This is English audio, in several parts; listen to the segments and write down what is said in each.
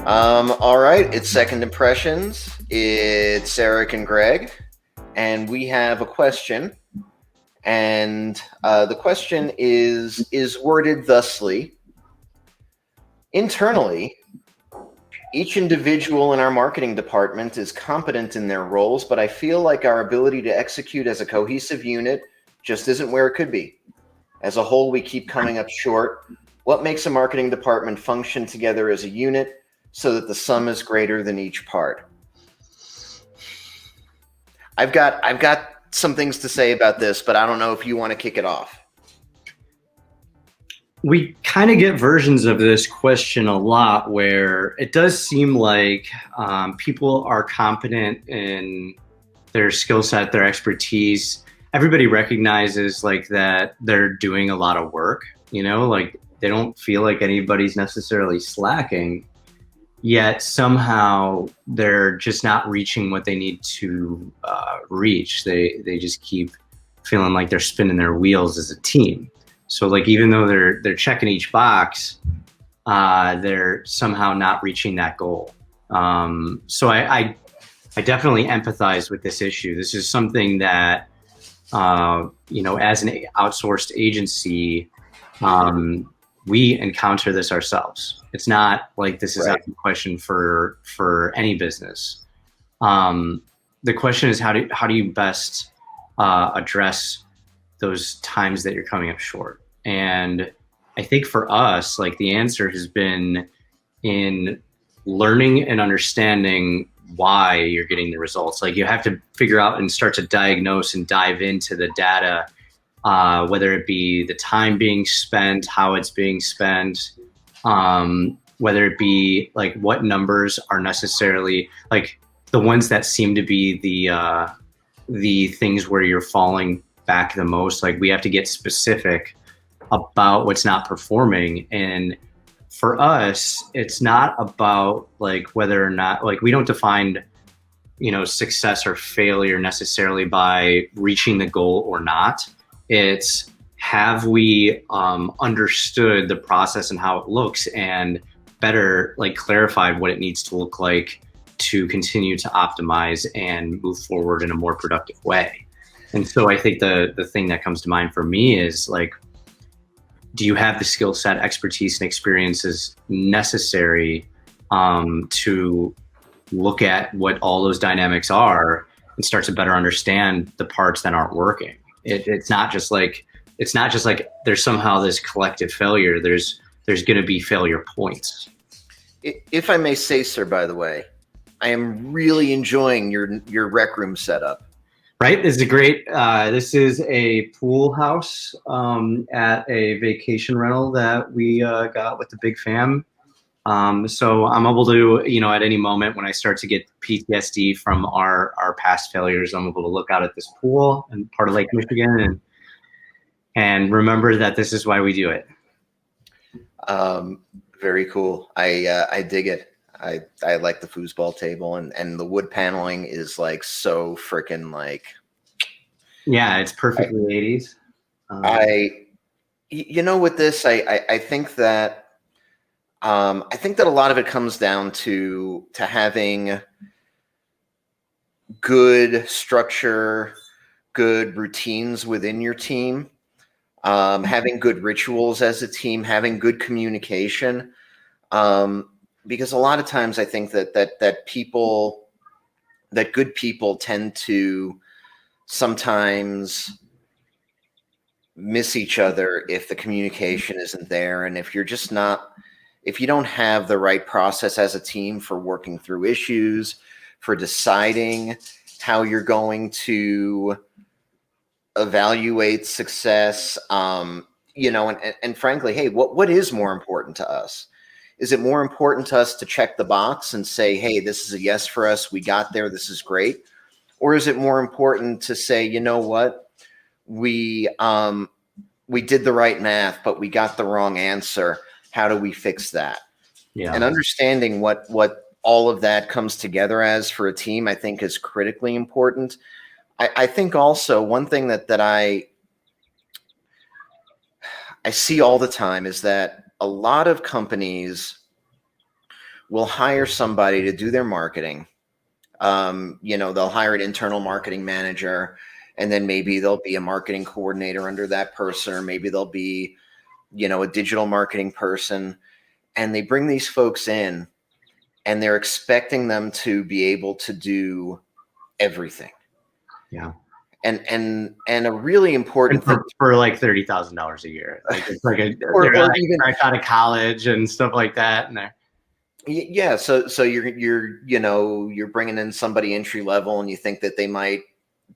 All right, it's Second Impressions. It's Eric and Greg, and we have a question. And the question is worded thusly: Internally, each individual in our marketing department is competent in their roles, but I feel like our ability to execute as a cohesive unit just isn't where it could be. As a whole, we keep coming up short. What makes a marketing department function together as a unit so that the sum is greater than each part? I've got some things to say about this, but I don't know if you want to kick it off. We kind of get versions of this question a lot where it does seem like people are competent in their skill set, their expertise. Everybody recognizes like that they're doing a lot of work, like they don't feel like anybody's necessarily slacking, yet somehow they're just not reaching what they need to reach. They just keep feeling like they're spinning their wheels as a team. So like even though they're checking each box, they're somehow not reaching that goal. So I definitely empathize with this issue. This is something that as an outsourced agency, we encounter this ourselves. It's not like this is Right. out of the question for any business. The question is how do you best address those times that you're coming up short? And I think for us, like the answer has been in learning and understanding why you're getting the results. Like you have to figure out and start to diagnose and dive into the data, whether it be the time being spent, how it's being spent, whether it be like what numbers are necessarily like the ones that seem to be the things where you're falling back the most. Like we have to get specific about what's not performing. And for us, it's not about like whether or not, like we don't define success or failure necessarily by reaching the goal or not. It's have we understood the process and how it looks and better like clarified what it needs to look like to continue to optimize and move forward in a more productive way. And so I think the thing that comes to mind for me is like, do you have the skill set, expertise, and experiences necessary to look at what all those dynamics are and start to better understand the parts that aren't working? It's not just like there's somehow this collective failure. There's going to be failure points. If I may say, sir, by the way, I am really enjoying your rec room setup. Right, this is a great. This is a pool house at a vacation rental that we got with the big fam. So I'm able to, at any moment when I start to get PTSD from our past failures, I'm able to look out at this pool and part of Lake Michigan and remember that this is why we do it. Very cool. I dig it. I like the foosball table and the wood paneling is like so freaking like. Yeah, it's perfectly 80s. With this, I think that a lot of it comes down to having good structure, good routines within your team, having good rituals as a team, having good communication. Because a lot of times I think that good people tend to sometimes miss each other if the communication isn't there. And if you don't have the right process as a team for working through issues, for deciding how you're going to evaluate success, and frankly, hey, what is more important to us? Is it more important to us to check the box and say, hey, this is a yes for us, we got there, this is great? Or is it more important to say, you know what, we did the right math, but we got the wrong answer. How do we fix that? Yeah. And understanding what all of that comes together as for a team, I think is critically important. I think also one thing that I see all the time is that a lot of companies will hire somebody to do their marketing. They'll hire an internal marketing manager, and then maybe there'll be a marketing coordinator under that person, or maybe there'll be, a digital marketing person. And they bring these folks in and they're expecting them to be able to do everything. Yeah. And a really important thing for like $30,000 a year, like it's like or they're like even right out of college and stuff like that, and they're yeah. So you're bringing in somebody entry level, and you think that they might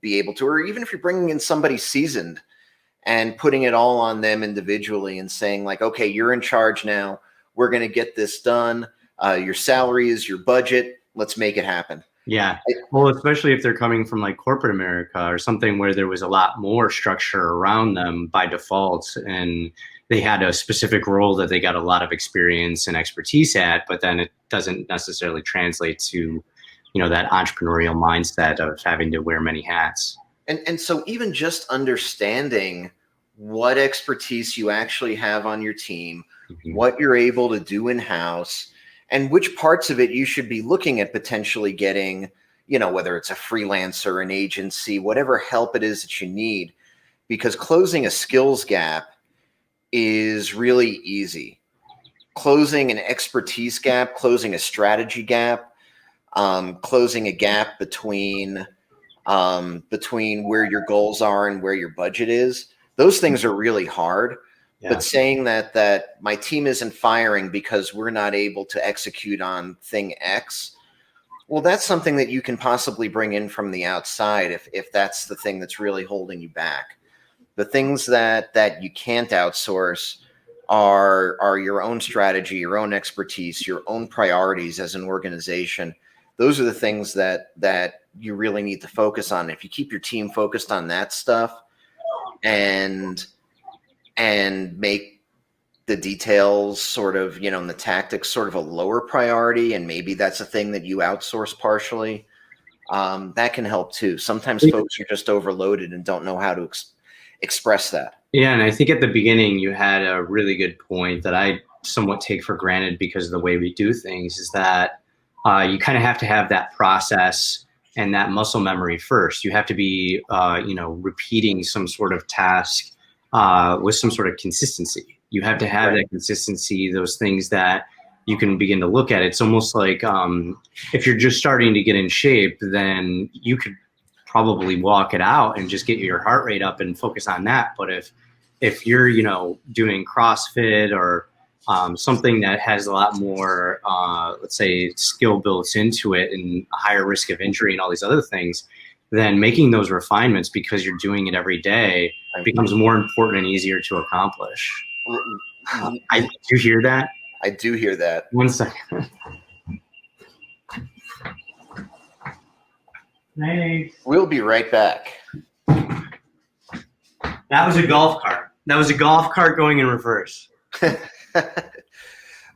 be able to, or even if you're bringing in somebody seasoned and putting it all on them individually and saying like, okay, you're in charge now. We're going to get this done. Your salary is your budget. Let's make it happen. yeah. Well, especially if they're coming from like corporate America or something where there was a lot more structure around them by default, and they had a specific role that they got a lot of experience and expertise at, but then it doesn't necessarily translate to, that entrepreneurial mindset of having to wear many hats. And so even just understanding what expertise you actually have on your team, what you're able to do in-house, and which parts of it you should be looking at potentially getting, whether it's a freelancer, an agency, whatever help it is that you need, because closing a skills gap is really easy. Closing an expertise gap, closing a strategy gap, closing a gap between where your goals are and where your budget is. Those things are really hard. Yeah. But saying that my team isn't firing because we're not able to execute on thing X, well, that's something that you can possibly bring in from the outside if that's the thing that's really holding you back. The things that you can't outsource are your own strategy, your own expertise, your own priorities as an organization. Those are the things that you really need to focus on. If you keep your team focused on that stuff and make the details sort of, and the tactics sort of a lower priority, and maybe that's a thing that you outsource partially, that can help too. Sometimes folks are just overloaded and don't know how to express that. Yeah, and I think at the beginning you had a really good point that I somewhat take for granted because of the way we do things, is that you kind of have to have that process and that muscle memory first. You have to be, repeating some sort of task with some sort of consistency. You have to have that consistency, those things that you can begin to look at. It's almost like if you're just starting to get in shape, then you could probably walk it out and just get your heart rate up and focus on that. But if you're, doing CrossFit or something that has a lot more, let's say, skill built into it and a higher risk of injury and all these other things, then making those refinements because you're doing it every day becomes more important and easier to accomplish. Do you hear that? I do hear that. 1 second. Thanks. We'll be right back. That was a golf cart. That was a golf cart going in reverse.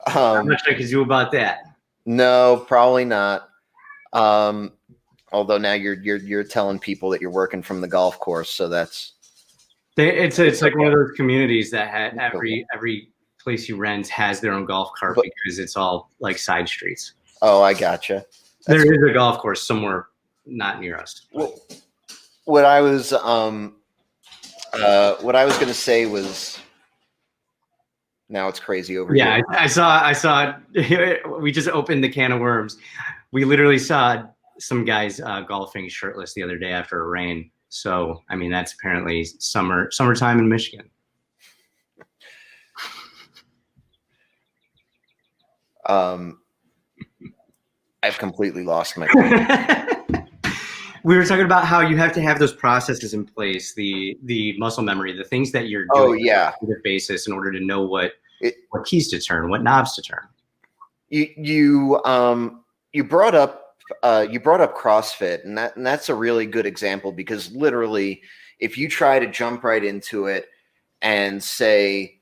How much I could do about that? No, probably not. Although now you're telling people that you're working from the golf course, so that's it's like one of those communities that had every place you rent has their own golf cart because it's all like side streets. Oh, I gotcha. There is a golf course somewhere not near us. Well, what I was going to say was, now it's crazy over here. Yeah, I saw we just opened the can of worms. We literally saw some guys golfing shirtless the other day after a rain. So, I mean, that's apparently summertime in Michigan. I've completely lost my We were talking about how you have to have those processes in place, the muscle memory, the things that you're doing on a regular basis in order to know what keys to turn, what knobs to turn. You brought up CrossFit, and that's a really good example, because literally, if you try to jump right into it and say,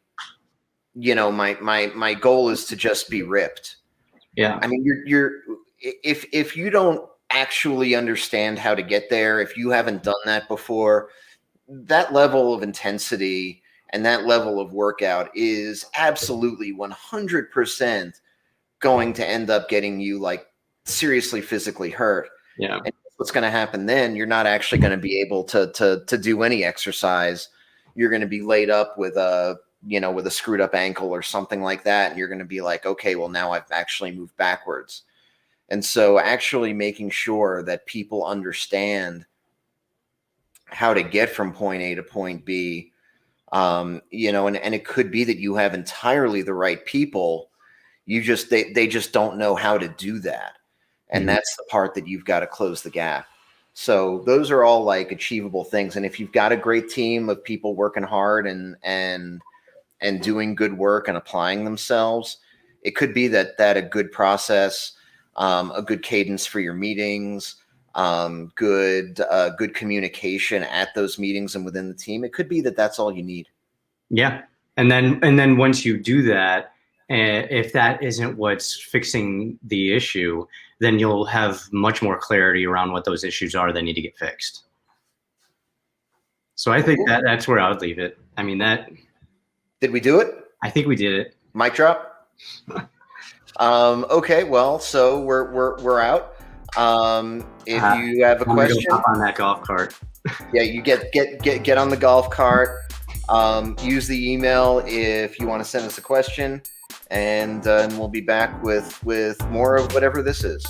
my goal is to just be ripped. Yeah. I mean, if you don't actually understand how to get there, if you haven't done that before, that level of intensity and that level of workout is absolutely 100% going to end up getting you like seriously physically hurt. Yeah. And what's going to happen then? You're not actually going to be able to do any exercise. You're going to be laid up with a with a screwed up ankle or something like that, and you're going to be like, okay, well now I've actually moved backwards. And so actually making sure that people understand how to get from point A to point B, and it could be that you have entirely the right people. They just don't know how to do that. And Mhm. that's the part that you've got to close the gap. So those are all like achievable things. And if you've got a great team of people working hard and doing good work and applying themselves, it could be that a good process, a good cadence for your meetings, good communication at those meetings and within the team. It could be that that's all you need. Yeah. And then once you do that, if that isn't what's fixing the issue, then you'll have much more clarity around what those issues are that need to get fixed. So I Well, think cool. that that's where I would leave it. I mean, that Did we do it? I think we did it. Mic drop. Okay, well, so we're out. If you have a I'm gonna go question, hop on that golf cart. yeah, you get on the golf cart. Use the email if you want to send us a question, and we'll be back with more of whatever this is.